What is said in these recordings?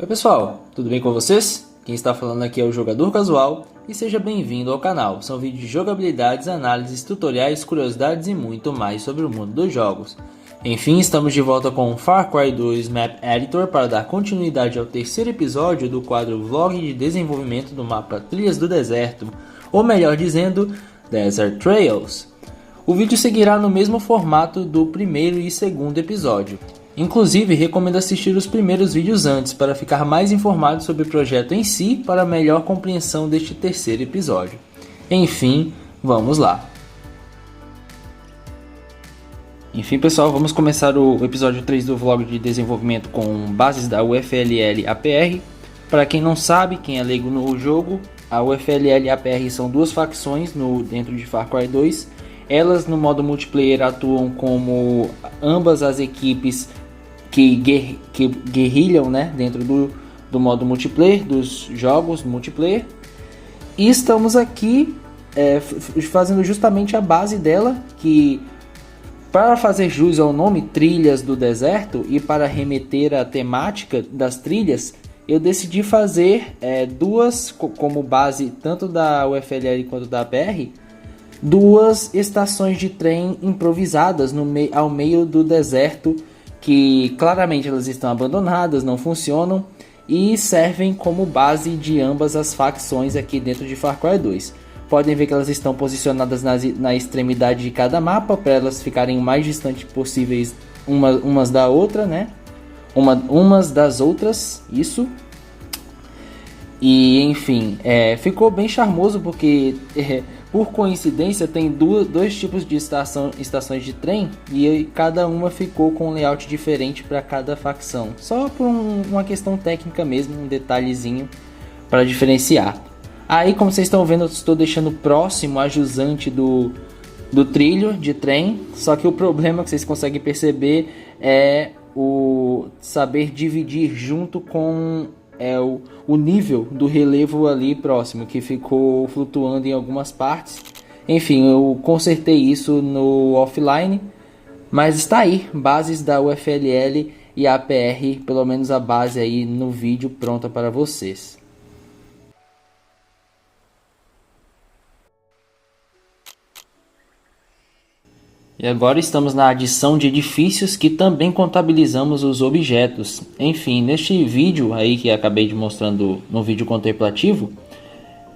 Oi pessoal, tudo bem com vocês? Quem está falando aqui é o Jogador Casual e seja bem-vindo ao canal. São vídeos de jogabilidades, análises, tutoriais, curiosidades e muito mais sobre o mundo dos jogos. Enfim, estamos de volta com Far Cry 2 Map Editor para dar continuidade ao terceiro episódio do quadro Vlog de desenvolvimento do mapa Trilhas do Deserto, ou melhor dizendo, Desert Trails. O vídeo seguirá no mesmo formato do primeiro e segundo episódio. Inclusive, recomendo assistir os primeiros vídeos antes para ficar mais informado sobre o projeto em si para melhor compreensão deste terceiro episódio. Enfim, vamos lá. Enfim pessoal, vamos começar o episódio 3 do vlog de desenvolvimento com bases da UFLL APR. Para quem não sabe, quem é leigo no jogo, a UFLL e a APR são duas facções dentro de Far Cry 2. Elas no modo multiplayer atuam como ambas as equipes que guerrilham, né, dentro do modo multiplayer, dos jogos multiplayer. E estamos aqui fazendo justamente a base dela, que para fazer jus ao nome Trilhas do Deserto e para remeter à temática das trilhas, eu decidi fazer duas, como base tanto da UFLL quanto da APR, duas estações de trem improvisadas ao meio do deserto, que claramente elas estão abandonadas, não funcionam e servem como base de ambas as facções aqui dentro de Far Cry 2. Podem ver que elas estão posicionadas na extremidade de cada mapa para elas ficarem o mais distantes possíveis umas da outra, né? Umas das outras, isso. E enfim, ficou bem charmoso porque por coincidência tem dois tipos de estações de trem e cada uma ficou com um layout diferente para cada facção. Só por uma questão técnica mesmo, um detalhezinho para diferenciar. Aí, como vocês estão vendo, eu estou deixando próximo a jusante do trilho de trem. Só que o problema que vocês conseguem perceber é o saber dividir junto com o nível do relevo ali próximo, que ficou flutuando em algumas partes. Enfim, eu consertei isso no offline, mas está aí, bases da UFLL e APR, pelo menos a base aí no vídeo pronta para vocês. E agora estamos na adição de edifícios, que também contabilizamos os objetos. Enfim, neste vídeo aí que acabei de mostrando no vídeo contemplativo,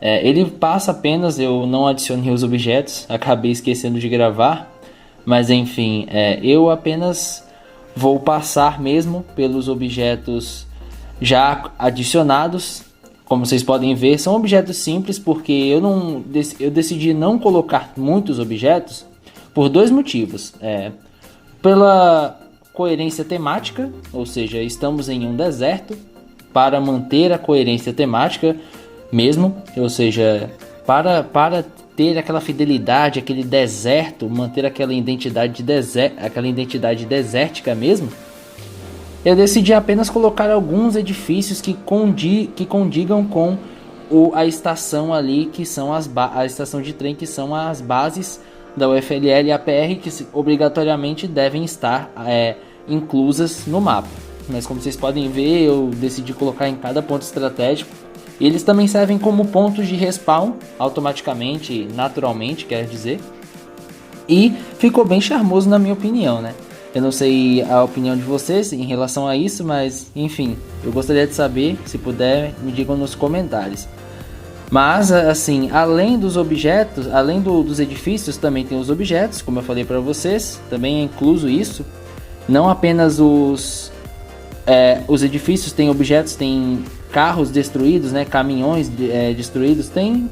ele passa apenas, eu não adicionei os objetos, acabei esquecendo de gravar. Mas enfim, eu apenas vou passar mesmo pelos objetos já adicionados. Como vocês podem ver, são objetos simples porque eu decidi não colocar muitos objetos. Por dois motivos. Pela coerência temática, ou seja, estamos em um deserto, para manter a coerência temática mesmo, ou seja, para ter aquela fidelidade, aquele deserto, manter aquela identidade desértica mesmo, eu decidi apenas colocar alguns edifícios que condigam com a estação ali, que são a estação de trem, que são as bases da UFLL e APR, que obrigatoriamente devem estar inclusas no mapa. Mas como vocês podem ver, eu decidi colocar em cada ponto estratégico. Eles também servem como pontos de respawn automaticamente, naturalmente, quer dizer. E ficou bem charmoso na minha opinião, né? Eu não sei a opinião de vocês em relação a isso, mas enfim, eu gostaria de saber, se puder, me digam nos comentários. Mas assim, além dos objetos, além dos edifícios, também tem os objetos, como eu falei para vocês, também é incluso isso. Não apenas os edifícios, tem objetos, tem carros destruídos, né, caminhões destruídos, tem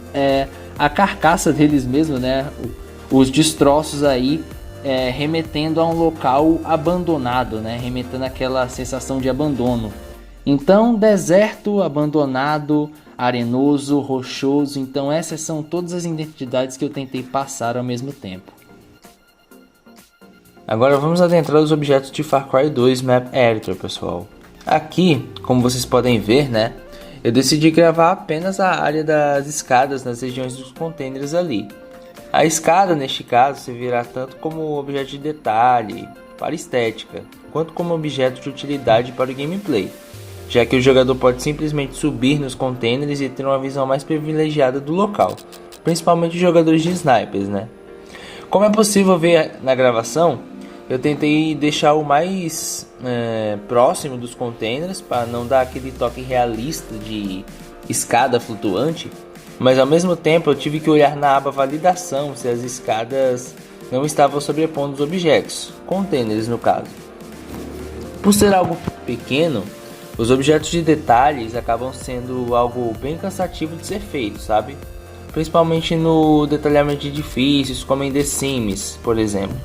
a carcaça deles mesmo, né, os destroços aí, remetendo a um local abandonado, né, remetendo àquela sensação de abandono. Então, deserto, abandonado, arenoso, rochoso, então essas são todas as identidades que eu tentei passar ao mesmo tempo. Agora vamos adentrar os objetos de Far Cry 2 Map Editor, pessoal. Aqui, como vocês podem ver, né, eu decidi gravar apenas a área das escadas nas regiões dos containers ali. A escada, neste caso, servirá tanto como objeto de detalhe para estética, quanto como objeto de utilidade para o gameplay. já que o jogador pode simplesmente subir nos containers e ter uma visão mais privilegiada do local, principalmente os jogadores de snipers, né? Como é possível ver na gravação, eu tentei deixar o mais próximo dos containers para não dar aquele toque realista de escada flutuante, mas ao mesmo tempo eu tive que olhar na aba validação se as escadas não estavam sobrepondo os objetos, containers no caso. Por ser algo pequeno, os objetos de detalhes acabam sendo algo bem cansativo de ser feito, sabe? Principalmente no detalhamento de edifícios, como em The Sims, por exemplo.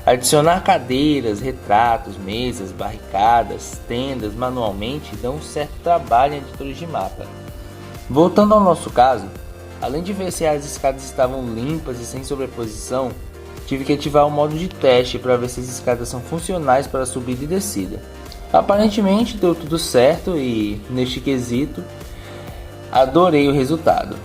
Adicionar cadeiras, retratos, mesas, barricadas, tendas manualmente dão um certo trabalho em editores de mapa. Voltando ao nosso caso, além de ver se as escadas estavam limpas e sem sobreposição, tive que ativar o modo de teste para ver se as escadas são funcionais para subida e descida. Aparentemente deu tudo certo e, neste quesito, adorei o resultado.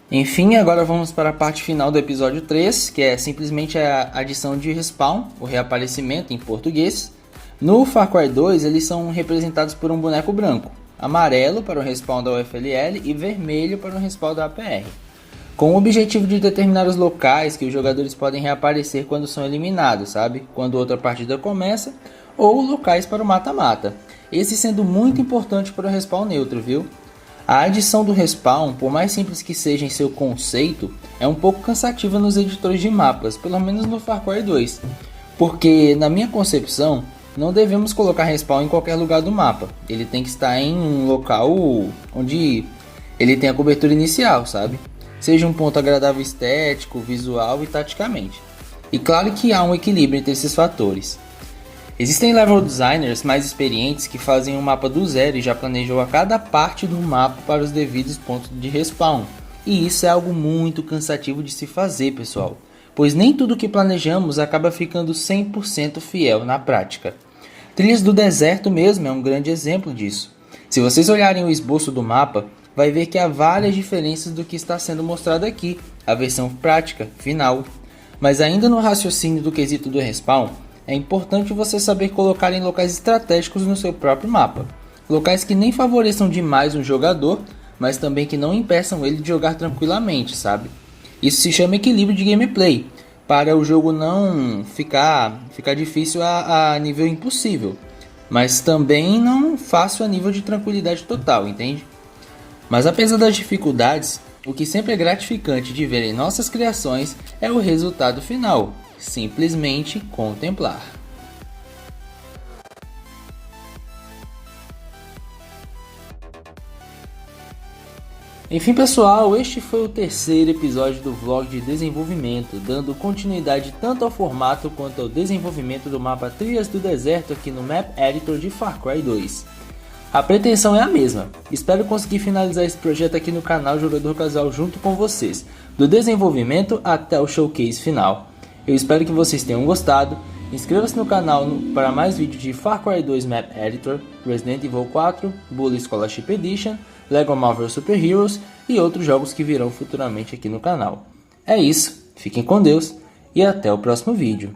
Enfim, agora vamos para a parte final do episódio 3, que é simplesmente a adição de respawn, o reaparecimento em português. No Far Cry 2, eles são representados por um boneco branco, amarelo para o respawn da UFLL e vermelho para o respawn da APR, com o objetivo de determinar os locais que os jogadores podem reaparecer quando são eliminados, sabe? Quando outra partida começa, ou locais para o mata-mata. Esse sendo muito importante para o respawn neutro, viu? A adição do respawn, por mais simples que seja em seu conceito, é um pouco cansativa nos editores de mapas, pelo menos no Far Cry 2, porque na minha concepção, não devemos colocar respawn em qualquer lugar do mapa, ele tem que estar em um local onde ele tem a cobertura inicial, sabe? Seja um ponto agradável estético, visual e taticamente. E claro que há um equilíbrio entre esses fatores. Existem level designers mais experientes que fazem um mapa do zero e já planejam a cada parte do mapa para os devidos pontos de respawn. E isso é algo muito cansativo de se fazer, pessoal, pois nem tudo que planejamos acaba ficando 100% fiel na prática. Trilhas do Deserto mesmo é um grande exemplo disso. Se vocês olharem o esboço do mapa, vai ver que há várias diferenças do que está sendo mostrado aqui, a versão prática, final. Mas ainda no raciocínio do quesito do respawn, é importante você saber colocar em locais estratégicos no seu próprio mapa. Locais que nem favoreçam demais um jogador, mas também que não impeçam ele de jogar tranquilamente, sabe? Isso se chama equilíbrio de gameplay, para o jogo não ficar difícil a nível impossível, mas também não fácil a nível de tranquilidade total, entende? Mas apesar das dificuldades, o que sempre é gratificante de ver em nossas criações é o resultado final. Simplesmente contemplar. Enfim, pessoal, este foi o terceiro episódio do vlog de desenvolvimento, dando continuidade tanto ao formato quanto ao desenvolvimento do mapa Trilhas do Deserto aqui no Map Editor de Far Cry 2. A pretensão é a mesma, espero conseguir finalizar esse projeto aqui no canal Jogador Casual junto com vocês, do desenvolvimento até o showcase final. Eu espero que vocês tenham gostado. Inscreva-se no canal para mais vídeos de Far Cry 2 Map Editor, Resident Evil 4, Bully Scholarship Edition, Lego Marvel Super Heroes e outros jogos que virão futuramente aqui no canal. É isso, fiquem com Deus e até o próximo vídeo.